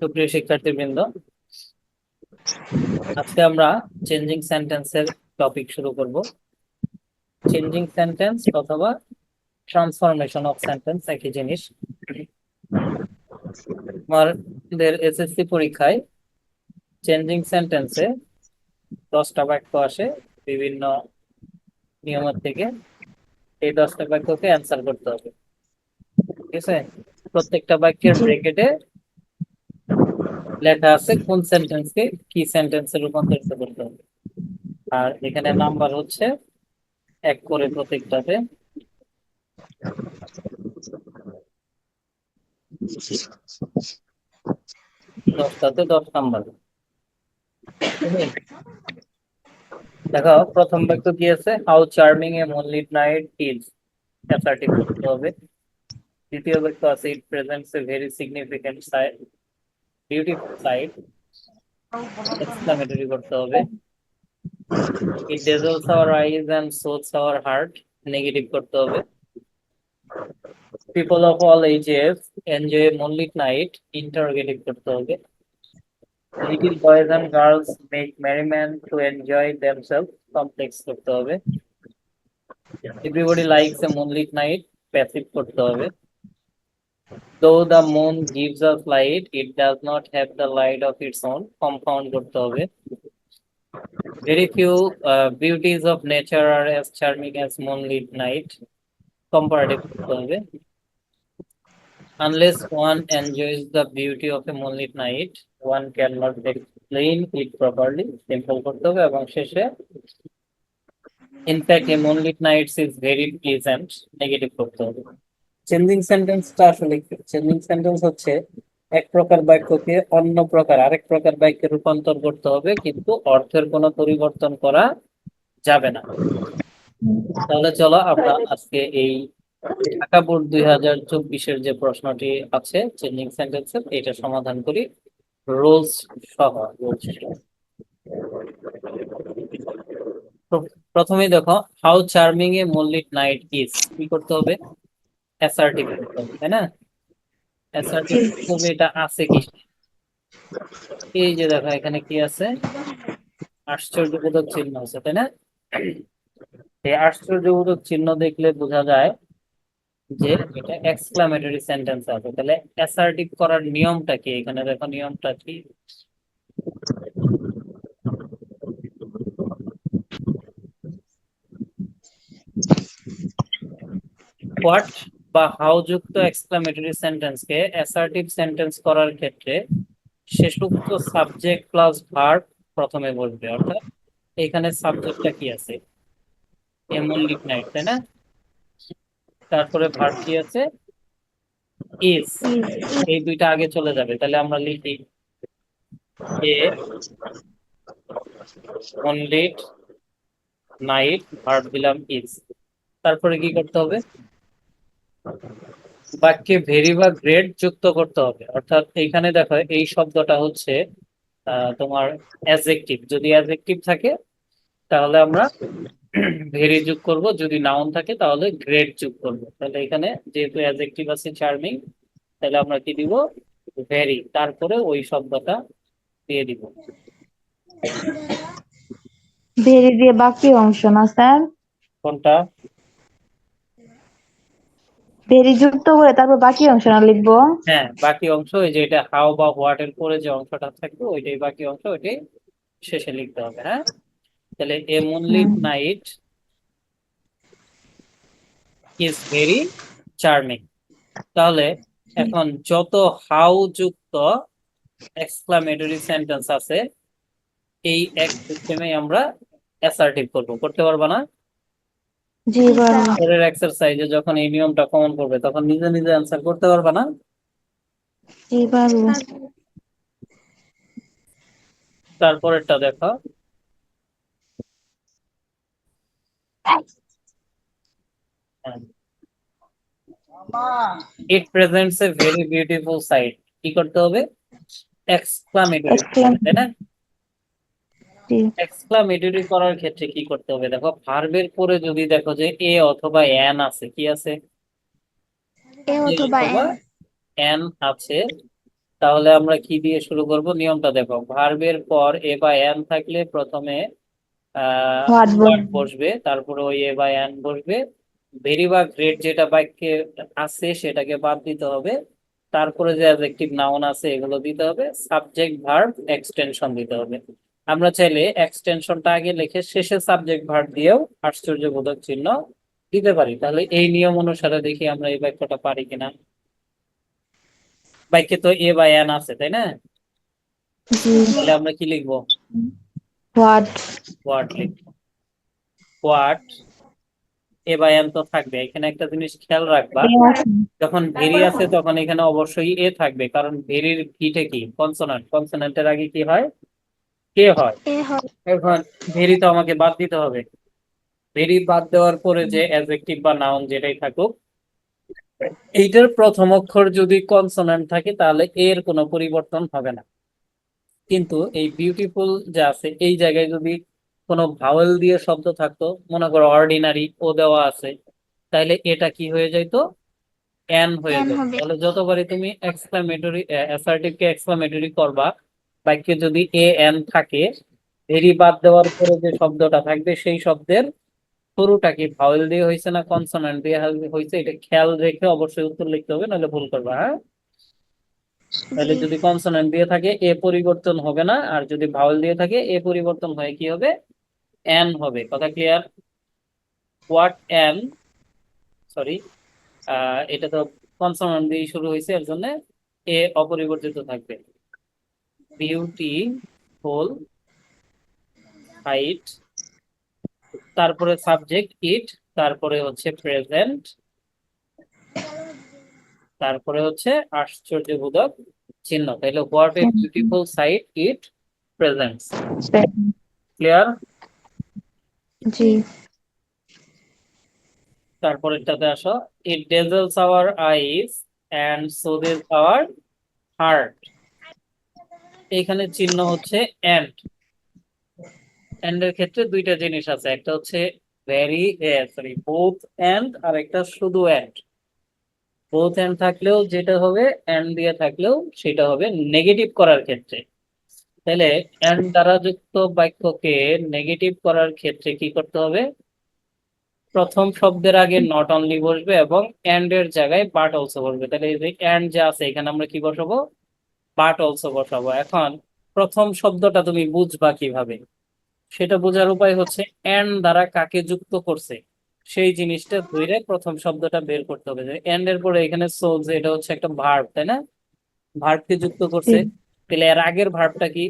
সুপ্রিয় শিক্ষার্থীবৃন্দ, আজকে আমরা চেঞ্জিং সেন্টেন্সের টপিক শুরু করব। চেঞ্জিং সেন্টেন্স অথবা ট্রান্সফরমেশন অফ সেন্টেন্স একই জিনিস। আমাদের এসএসসি পরীক্ষায় চেঞ্জিং সেন্টেন্সে 10টা বাক্য আসে বিভিন্ন নিয়মের থেকে। এই 10টা বাক্যকে অ্যান্সার করতে হবে, ঠিক আছে? প্রত্যেকটা বাক্যের জি। ব্র্যাকেটে লেখা আছে কোন সেন্টেন্সকে কি সেন্টেন্সে রূপান্তরিত করতে হবে। আর এখানে নাম্বার হচ্ছে 1 করে প্রত্যেকটাতে। 10টাতে 10 নাম্বার। দেখো, প্রথম বাক্য কি আছে? How charming a moonlit night is, assertive করতে হবে। দ্বিতীয় বাক্য আছে it presents a very significant side, beautiful side, exclamatory করতে হবে। It dazzles our eyes and soothes our heart, negative করতে হবে। People of all ages enjoy moonlit night, interrogative করতে হবে। Little boys and girls make merriment to enjoy themselves, complex করতে হবে। Everybody likes a moonlit night, passive করতে হবে। Though the moon gives us light, it does not have the light of its own, compound করতে হবে। Very few beauties of nature are as charming as moonlit night, comparative করতে হবে। Unless one enjoys the beauty of a moonlit night, one cannot explain it properly, simple করতে হবে। এবং শেষে in fact a moonlit night is very pleasant, negative করতে হবে। Changing সেন্টেন্সটা আসলে কি? চেঞ্জিং সেন্টেন্স হচ্ছে এক প্রকার বাক্যকে অন্য প্রকার আরেক প্রকার বাক্যে রূপান্তর করতে হবে, কিন্তু অর্থের কোনো পরিবর্তন করা যাবে না। তাহলে চলো আমরা আজকে এই ঢাকা বোর্ড 2024-এর যে প্রশ্নটি আছে চেঞ্জিং সেন্টেন্সের, এটা সমাধান করি রুলস সহ। প্রথমেই দেখো, how charming a moonlit night is, কি করতে হবে? অ্যাসার্টিভ করতে হবে, তাই না? অ্যাসার্টিভ করতে হবে। এটা আছে কি? এই যে দেখো, এখানে কি আছে? আশ্চর্যবোধক চিহ্ন আছে, তাই না? এই আশ্চর্যবোধক চিহ্ন দেখলে বোঝা যায় যে এটা এক্সক্লামেটরি সেন্টেন্স আছে। তাহলে অ্যাসার্টিভ করার নিয়মটা কি? এখানে দেখো নিয়মটা কি। হোয়াট বা হাউ যুক্ত এক্সক্লামেটরি সেন্টেন্সকে অ্যাসার্টিভ সেন্টেন্স করার ক্ষেত্রে শেষোক্ত সাবজেক্ট প্লাস ভার্ব প্রথমে বলবে। অর্থাৎ এখানে সাবজেক্টটা কি আছে? এমন লিট নাইট, তাই না? তারপরে ভার্ব কি আছে? ইজ। এই দুইটা আগে চলে যাবে। তাহলে আমরা লিখি এ মুনলিট নাইট, ভার্ব দিলাম ইজ। তারপরে কি করতে হবে? বাক্যে ভেরি বা গ্রেট যুক্ত করতে হবে। অর্থাৎ এইখানে দেখো এই শব্দটা হচ্ছে তোমার অ্যাডজেক্টিভ। যদি অ্যাডজেক্টিভ থাকে তাহলে আমরা ভেরি যোগ করব, যদি নাউন থাকে তাহলে গ্রেট যোগ করব। তাহলে এখানে যেহেতু অ্যাডজেক্টিভ আছে চার্মিং, তাহলে আমরা কি দিব? ভেরি, তারপরে ওই শব্দটা দিয়ে দিব। ভেরি দিয়ে বাকি অংশ না স্যার? কোনটা? ভেরি যুক্ত করে তারপর বাকি অংশ না লিখবো? হ্যাঁ, বাকি অংশ ওই যে এটা হাউ বা হোয়াট এর পরে যে অংশটা থাকবে ওইটাই বাকি অংশ, ওইটাই শেষে লিখতে হবে। হ্যাঁ, তাহলে a moonlit hmm. Night is very charming. তাহলে এখন যত হাউ যুক্ত এক্সক্লামেটরি সেন্টেন্স আছে এই এক সিস্টেমে আমরা অ্যাসার্টিভ করব। করতে পারবা না? জি পারবো। পরের এক্সারসাইজে যখন এই নিয়মটা কমন করবে তখন নিজে নিজে অ্যান্সার করতে পারবা না? জি পারবো। তারপরেরটা দেখো, it presents a very beautiful sight, কি করতে হবে? Exclamatory, exclaim. তাই না? জি। এক্সক্লামেটরি করার ক্ষেত্রে কি করতে হবে? দেখো, ভার্বের পরে যদি দেখো যে এ অথবা এন আছে, কি আছে? এ এ অথবা অথবা এন। এন আছে, তাহলে আমরা কি দিয়ে শুরু করব? নিয়মটা দেখো, ভার্বের পর এ বা এন থাকলে প্রথমে হোয়াট হোয়াট বসবে, তারপরে ওই এ বা এন বসবে। ভেরি বা গ্রেট যেটা বাক্যে আছে সেটাকে বাদ দিতে হবে। তারপরে যে অ্যাডজেক্টিভ নাউন আছে এগুলো দিতে হবে, সাবজেক্ট ভার্ব এক্সটেনশন দিতে হবে। আমরা চাইলে এক্সটেনশনটা আগে লিখে শেষে সাবজেক্ট ভার্ব দিয়েও আশ্চর্যবোধক চিহ্ন দিতে পারি। তাহলে এই নিয়ম অনুসারে দেখি আমরা এই বাক্যটা পারি কিনা। বাক্যে তো এ বা এন আছে, তাই না? জি। তাহলে আমরা কি লিখবো? হোয়াট হোয়াট লিখবো। হোয়াট, এ বা এন তো থাকবে। এখানে একটা জিনিস খেয়াল রাখবা, যখন ভেরি আছে তখন এখানে অবশ্যই এ থাকবে, কারণ ভেরির ভিটে কি কনসোনান্ট, কনসোনান্টের আগে কি হয়? কে হয়। এখন ভেরি তো আমাকে বাদ দিতে হবে। ভেরি বাদ দেওয়ার পরে যে অ্যাডজেক্টিভ বা নাউন যেটাই থাকুক, এইটার প্রথম অক্ষর যদি কনসোনান্ট থাকে তাহলে এর কোনো পরিবর্তন হবে না। কিন্তু এই বিউটিফুল যে আছে এই জায়গায় যদি কোনো ভাওয়েল দিয়ে শব্দ থাকতো, মনে করো অর্ডিনারি ও দেওয়া আছে, তাহলে এটা কি হয়ে যাইতো? এন হয়ে যাবে। তাহলে যতবারই তুমি এক্সক্লামেটরি অ্যাসার্টিভ কে এক্সক্লামেটরি করবা, বাক্যে যদি এ এন থাকে, ভেরি বাদ দেওয়ার পরে যে শব্দটা থাকবে সেই শব্দের শুরুটা কি ভাওয়েল দিয়ে হয়েছে না কনসোনান্ট দিয়ে হয়েছে, এটা খেয়াল রেখে অবশ্যই উত্তর লিখতে হবে, নাহলে ভুল করবা। হ্যাঁ, তাহলে যদি কনসোনান্ট দিয়ে থাকে এ পরিবর্তন হবে না, আর যদি ভাওয়েল দিয়ে থাকে এ পরিবর্তন হয়ে কি হবে? এন হবে। কথা ক্লিয়ার? হোয়াট এন, সরি, এটা তো কনসোনান্ট দিয়ে শুরু হয়েছে, এর জন্য এ অপরিবর্তিত থাকবে। বিউটিফুল হাইট, তারপরে সাবজেক্ট ইট, তারপরে হচ্ছে প্রেজেন্ট, তারপরে হচ্ছে আশ্চর্যবোধক চিহ্ন। তাহলে what a beautiful sight it presents. Clear? জি। তারপরেরটাতে আসো, it dazzles our eyes and soothes our heart. এখানে চিহ্ন হচ্ছে এন্ড। এন্ড এর ক্ষেত্রে দুইটা জিনিস আছে, একটা হচ্ছে ভেরি সরি বোথ এন্ড, আর একটা শুধু এন্ড। বোথ এন্ড থাকলেও যেটা হবে, এন্ড দিয়ে থাকলেও সেটা হবে নেগেটিভ করার ক্ষেত্রে। তাহলে এন্ড দ্বারা যুক্ত বাক্যকে নেগেটিভ করার ক্ষেত্রে কি করতে হবে? প্রথম শব্দের আগে নট অনলি বসবে এবং এন্ড এর জায়গায় বাট অলসো বসবে। তাহলে এই যে এন্ড যে আছে এখানে আমরা কি বসাবো? বাট অলসো বসাবো। এখন প্রথম শব্দটা তুমি বুঝবা কিভাবে? সেটা বোঝার উপায় হচ্ছে এন্ড দ্বারা কাকে যুক্ত করছে সেই জিনিসটা ধরে প্রথম শব্দটা বের করতে হবে। যে এন্ড এর পরে এখানে সোলস, এটা হচ্ছে একটা ভার্ব, তাই না? ভার্বকে যুক্ত জি। করছে। তাহলে এর আগের ভার্বটা কি?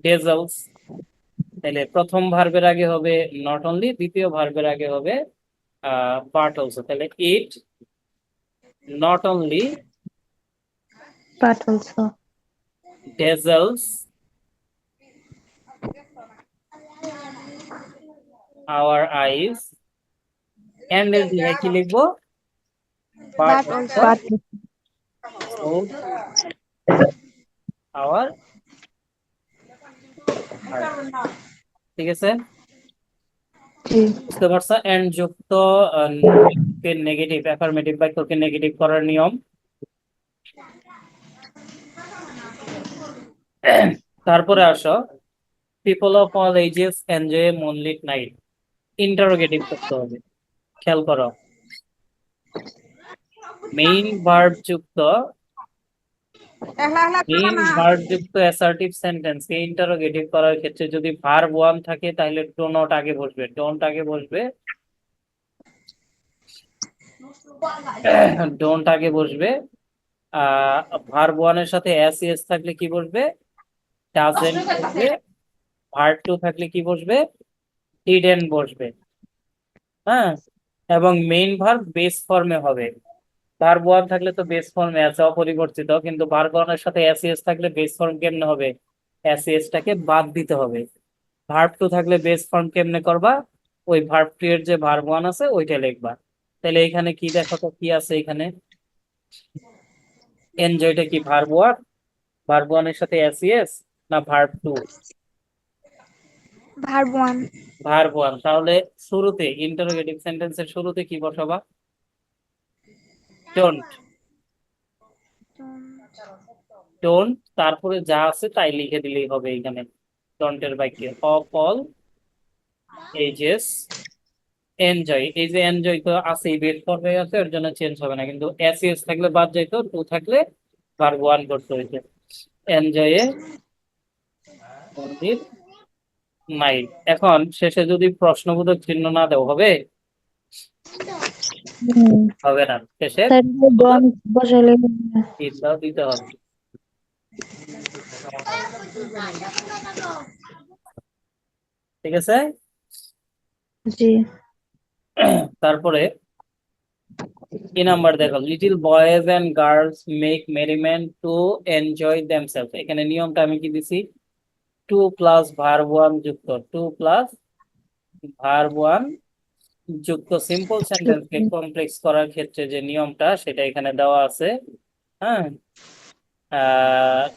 ডেজলস। তাহলে প্রথম ভার্বের আগে হবে নট অনলি, দ্বিতীয় ভার্বের আগে হবে বাট অলসো। তাহলে it not only but also. dazzles our eyes, and এর জায়গায় কি লিখবো? But also but soothes our heart. ঠিক আছে? জি। বুঝতে পারছো? এন্ড যুক্ত নেগেটিভ, অ্যাফার্মেটিভ বাক্যকে নেগেটিভ করার নিয়ম। তারপরে আসো, people of all ages enjoy a moonlit night. Interrogative করতে হবে। খেয়াল করো, মেইন ভার্ব যুক্ত অ্যাসার্টিভ সেন্টেন্স কে ইন্টারোগেটিভ করার ক্ষেত্রে যদি ভার্ব ওয়ান থাকে তাহলে ডো নট আগে বসবে, ডোন্ট আগে বসবে, ডোন্ট আগে বসবে। ভার্ব ওয়ানের সাথে এস এস থাকলে কি বসবে? ডাজেন্ট বসবে। ভার্ব টু থাকলে কি বসবে? ডিডেন্ট বসবে। হ্যাঁ, এবং মেইন ভার্ব বেস ফর্মে হবে। ভার্ব ওয়ান থাকলে তো বেস ফর্মে আছে অপরিবর্তিত, কিন্তু ভার্ব ওয়ানের সাথে এস এস থাকলে বেস ফর্ম কেমনে হবে? এস এস টাকে বাদ দিতে হবে। ভার্ব টু থাকলে বেস ফর্ম কেমনে করবা? ওই ভার্ব টু এর যে ভার্ব ওয়ান আছে ওইটা লিখবা। তাহলে এখানে কি দেখো তো কি আছে এখানে? এনজয়টা কি ভার্ব ওয়ান? ভার্ব ওয়ানের সাথে এস না verb two? Verb one. Verb one. তাহলে শুরুতে ইন্টারোগেটিভ সেন্টেন্সের শুরুতে কি বসাবা? ডোন্ট। ডোন্ট তারপরে যা আছে তাই লিখে দিলেই হবে এখানে ডন্টের বাক্যে অফ অল এজেস এনজয়। এই যে এনজয় তো আছে বের হয়ে আছে, ওর জন্য চেঞ্জ হবে না, কিন্তু এস এস থাকলে বাদ যাইতো, টু থাকলে ভার্ব ওয়ান করতে হইতো। এনজয়ে নাইট। এখন শেষে যদি প্রশ্নবোধক চিহ্ন না দেও হবে? হবে না, শেষে তারপরে ডন বসালে হবে। চিহ্ন দিতে হবে। ঠিক আছে। জি। তারপরে কি নাম্বার দেখো, little boys and girls make merriment to enjoy themselves. এখানে নিয়মটা আমি কি দিছি, টু প্লাস ভার্ব ওয়ান যুক্ত টু প্লাস ভার্ব ওয়ান যুক্ত সিম্পল সেন্টেন্সকে কমপ্লেক্স করার ক্ষেত্রে যে নিয়মটা সেটা এখানে দেওয়া আছে। হ্যাঁ,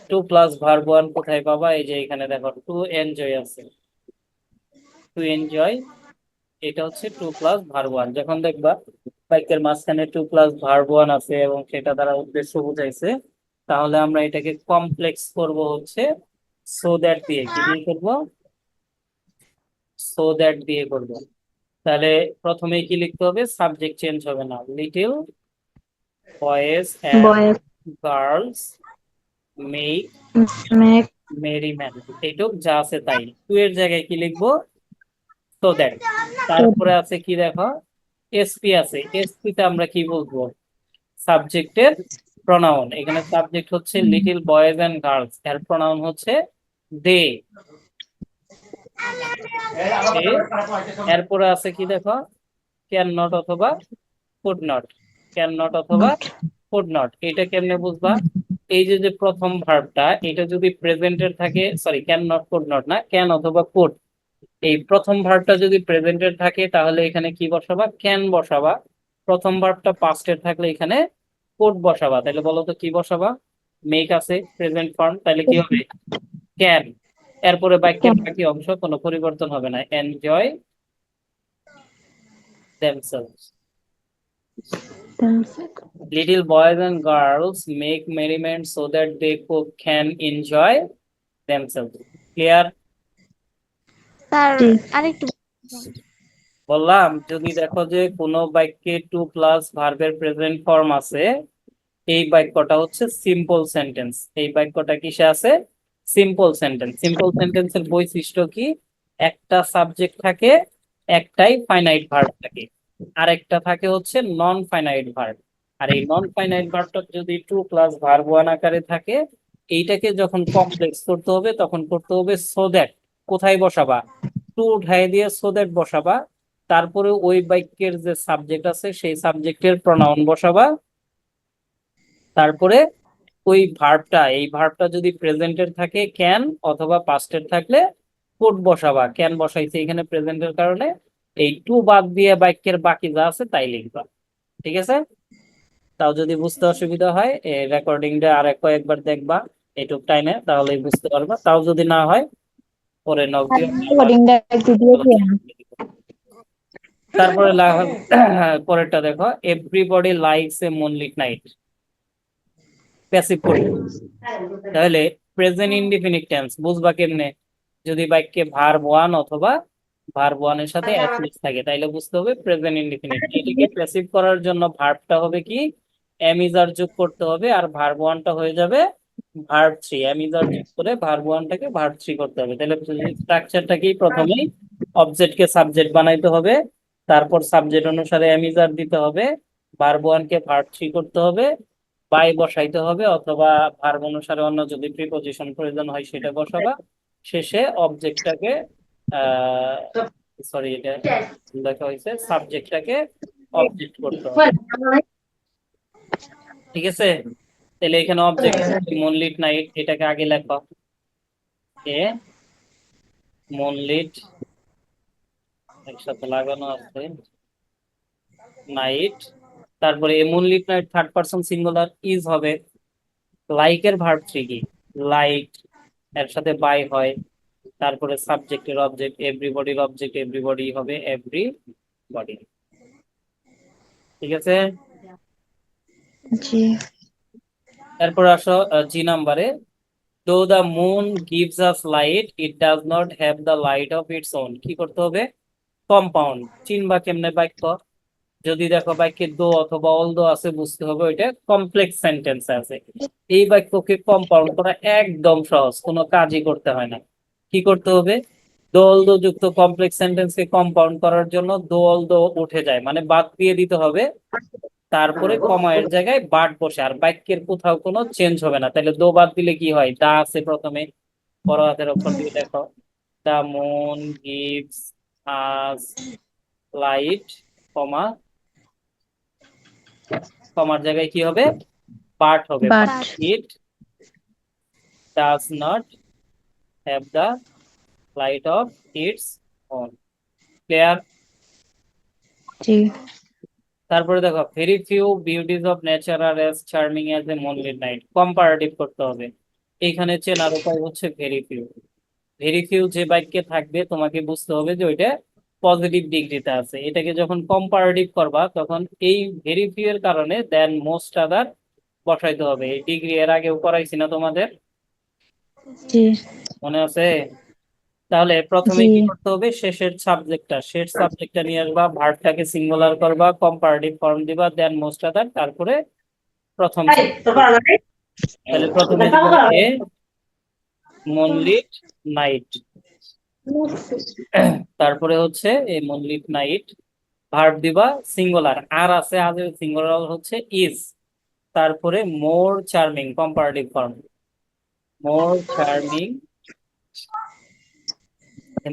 টু প্লাস ভার্ব ওয়ান কোথায় পাবা, এই যে এখানে দেখো টু এনজয় আছে, টু এনজয় এটা হচ্ছে টু প্লাস ভার্ব ওয়ান। যখন দেখবা বাক্যের মাঝখানে টু প্লাস ভার্ব ওয়ান আছে এবং সেটা দ্বারা উদ্দেশ্য বোঝাইছে, তাহলে আমরা এটাকে কমপ্লেক্স করব হচ্ছে সো দ্যাট দিয়ে। কি দিয়ে করব? সো দ্যাট দিয়ে করব। তাহলে প্রথমে কি লিখতে হবে, সাবজেক্ট চেঞ্জ হবে না, little boys and boys girls make make merriment, এইটুক যা আছে তাই। টু এর জায়গায় কি লিখবো, সো দ্যাট। তারপরে আছে কি দেখো, এসপি আছে, এসপি তে আমরা কি বলবো, সাবজেক্টের প্রনাউন। এখানে সাবজেক্ট হচ্ছে লিটিল বয়েজ এন্ড গার্লস, এর প্রনাউন হচ্ছে দে। এরপরে আছে কি দেখো, ক্যান নট অথবা কুড নট, ক্যান নট অথবা কুড নট। এটা কেমনে বুঝবা, এই যে যে প্রথম ভার্বটা এটা যদি প্রেজেন্টের থাকে, sorry can not could not না, ক্যান অথবা কুড, এই প্রথম ভার্বটা যদি প্রেজেন্টের থাকে তাহলে এখানে কি বসাবা, ক্যান বসাবা। প্রথম ভার্বটা পাস্টের থাকলে এখানে কুড বসাবা। তাহলে বলো তো কি বসাবা, মেক আছে প্রেজেন্ট ফর্ম, তাহলে কি হবে, ক্যান। এরপরে বাক্যের বাকি অংশ কোনো পরিবর্তন হবে না, enjoy themselves. Little boys and girls make merriment so that they can enjoy themselves. Clear? Sir জি। আরেকটু বললাম যদি দেখো যে কোনো বাক্যে টু প্লাস ভার্বের প্রেজেন্ট ফর্ম আছে, এই বাক্যটা হচ্ছে সিম্পল সেন্টেন্স। এই বাক্যটা কিসে আছে, সিম্পল সেন্টেন্স। সিম্পল সেন্টেন্সের বৈশিষ্ট্য কি, একটা সাবজেক্ট থাকে, একটাই ফাইনাইট ভার্ব থাকে, আর একটা থাকে হচ্ছে নন ফাইনাইট ভার্ব। আর এই নন ফাইনাইট ভার্বটা যদি টু প্লাস ভার্ব ওয়ান আকারে থাকে, এইটাকে যখন কমপ্লেক্স করতে হবে তখন করতে হবে সো দ্যাট। কোথায় বসাবা, টু উঠায় দিয়ে সো দ্যাট বসাবা, তারপরে ওই বাক্যের যে সাবজেক্ট আছে সেই সাবজেক্টের প্রনাউন বসাবা, তারপরে ওই ভার্বটা, এই ভার্বটা যদি প্রেজেন্টের থাকে ক্যান অথবা পাস্টের থাকলে কুড বসাবা। ক্যান বসাইছে এখানে প্রেজেন্টের কারণে, এই টু বাদ দিয়ে বাক্যের বাকি যা আছে তাই লিখবা। ঠিক আছে। তাও যদি বুঝতে অসুবিধা হয় রেকর্ডিংটা আর কয়েকবার দেখবা এইটুক টাইমে, তাহলেই বুঝতে পারবা। তাও যদি না হয় পরে নক দিও, আমি আবার রেকর্ডিংটা একটু দিয়ে দিন। তারপরে পরেরটা দেখো, everybody likes a moonlit night, passive করতে। তাহলে প্রেজেন্ট ইনডিফিনিট টেন্স বুঝবা কেমনে, যদি বাক্যে ভার্ব ওয়ান অথবা ভার্ব ওয়ানের সাথে অ্যাসিড থাকে তাইলে বুঝতে হবে প্রেজেন্ট ইনডিফিনিট। এটিকে প্যাসিভ করার জন্য ভার্বটা হবে কি, এমিজার যোগ করতে হবে, আর ভার্ব ওয়ানটা হয়ে যাবে ভার্ব থ্রি। এমিজার যোগ করে ভার্ব ওয়ানটাকে ভার্ব থ্রি করতে হবে। তাহলে স্ট্রাকচারটা কি, প্রথমেই অবজেক্টকে সাবজেক্ট বানাইতে হবে, তারপর সাবজেক্ট অনুসারে এমিজার দিতে হবে, ভার্ব ওয়ানকে ভার্ব থ্রি করতে হবে, বাই বসাইতে হবে, অথবা ভার্ব অনুসারে অন্য যদি প্রিপজিশন প্রয়োজন হয় সেটা বসাবা। শেষে অবজেক্টটাকে সরি এটা লেখা হয়েছে, সাবজেক্টটাকে অবজেক্ট করতে হবে। ঠিক আছে। তাহলে এখানে অবজেক্ট মুনলিট নাইট, এটাকে আগে লেখো, এ মুনলিট একসাথে লাগানো আছে নাইট, তারপরে a moonlit night third person singular is হবে, লাইকের ভার্ব থ্রি কি, লাইক, এর সাথে বাই হয়, তারপরে সাবজেক্টের অবজেক্ট, এভরিবডির অবজেক্ট এভরিবডি হবে এভরিবডি। ঠিক আছে। জি। তারপর আসো জি নাম্বারে, দো the moon gives us light it does not have the light of its on. কি করতে হবে? কম্পাউন্ড। চিনবা কেমনে বাক্য? যদি দেখো বাক্যে দো অথবা অল দো আছে, বুঝতে হবে ওইটা কমপ্লেক্স সেন্টেন্স আছে। এই বাক্যকে কম্পাউন্ড করা একদম সহজ, কোনো কাজই করতে হয় না। কি করতে হবে? দো অল দো যুক্ত কমপ্লেক্স সেন্টেন্সকে কম্পাউন্ড করার জন্য দো অল দো উঠে যায়, মানে বাদ দিয়ে দিতে হবে। তারপরে কমা এর জায়গায় বাট বসে, আর বাক্যের কোথাও কোনো চেঞ্জ হবে না। তাহলে দো বাদ দিলে কি হয়? দা আছে প্রথমে, বড় হাতের অক্ষর দিয়ে দেখো, the moon gives us light, comma, কমার জায়গায় কি হবে? বাট হবে। But. It does not have the light of its own. Clear? জি। তারপরে দেখো, very few beauties of nature are as charming as a moonlit night. Comparative করতে হবে। এখানে চেনার উপায় হচ্ছে ভেরি ফিউ। ভেরি ফিউ যে বাক্যে থাকবে তোমাকে বুঝতে হবে যে ওইটা পজিটিভ ডিগ্রিতে আছে। এটাকে যখন কম্পারেটিভ করবা তখন এই ভেরি ফিউ এর কারণে দেন মোস্ট আদার বসাইতে হবে। এই ডিগ্রি এর আগেও করাইছি না তোমাদের? জি। মনে আছে? তাহলে প্রথমে জি। কি করতে হবে? শেষ সাবজেক্টটা নিয়ে আসবা, ভার্বটাকে সিঙ্গুলার করবা, কম্পারেটিভ ফর্ম দিবা, দেন মোস্ট আদার, তারপরে প্রথম subject। তাহলে প্রথমে দিব এ মনলিট নাইট, তারপরে হচ্ছে এই মনলিট নাইট, ভার্ব দিবা সিঙ্গুলার, আর আছে আজ সিঙ্গুলার হচ্ছে ইজ, তারপরে more charming comparative form, more charming,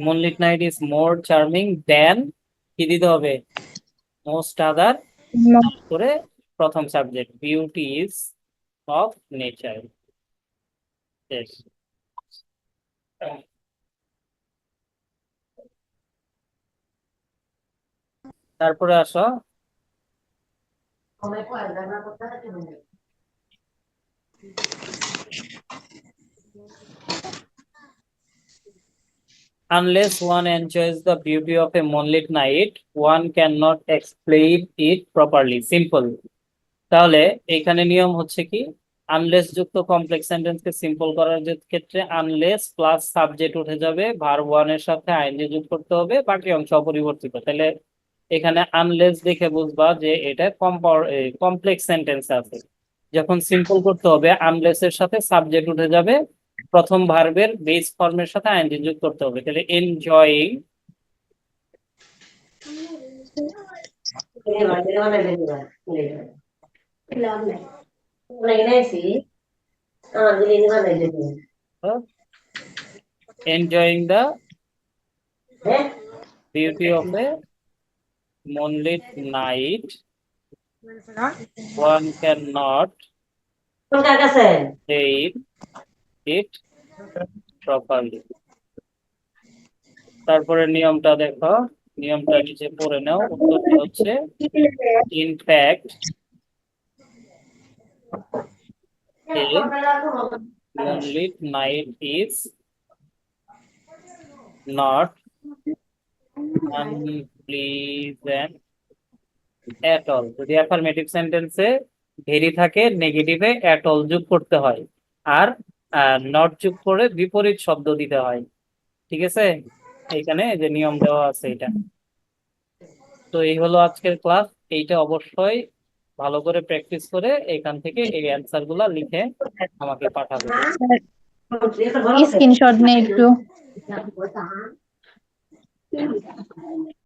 moonlit night is more charming than, কি দিতে হবে? মোস্ট আদার, তারপরে প্রথম subject beauty is of nature. শেষ। তারপরে আসো, unless one enjoys the beauty of a moonlit night, one cannot explain it properly. Simple. তাহলে এখানে নিয়ম হচ্ছে কি, আনলেস যুক্ত কমপ্লেক্স সেন্টেন্সকে সিম্পল করার ক্ষেত্রে আনলেস প্লাস সাবজেক্ট উঠে যাবে, ভার্ব ওয়ান এর সাথে আইএনজি যোগ করতে হবে, বাকি অংশ অপরিবর্তিত। তাহলে এখানে আনলেস দেখে বুঝবা যে এটা কমপ্লেক্স সেন্টেন্স আছে। যখন সিম্পল করতে হবে আনলেস এর সাথে সাবজেক্ট উঠে যাবে, প্রথম ভার্বের বেস ফর্মের সাথে আইএনজি যোগ করতে হবে। তাহলে enjoying, enjoying the beauty of A moonlit night, one cannot say it properly. তারপরে নিয়মটা দেখো, নিয়মটা নিচে পড়ে নাও। উত্তরটা হচ্ছে in fact a moonlit night is not unpleasant at all. যদি অ্যাফার্মেটিভ সেন্টেন্সে ভেরি থাকে, নেগেটিভে at all যোগ করতে হয়, আর নট যোগ করে বিপরীত শব্দ দিতে হয়। ঠিক আছে? এইখানে যে নিয়ম দেওয়া আছে এটা। তো এই হলো আজকের ক্লাস। এইটা অবশ্যই ভালো করে প্র্যাকটিস করে এখান থেকে এই অ্যান্সার গুলা লিখে আমাকে পাঠাবে। স্ক্রিনশট নেই একটু।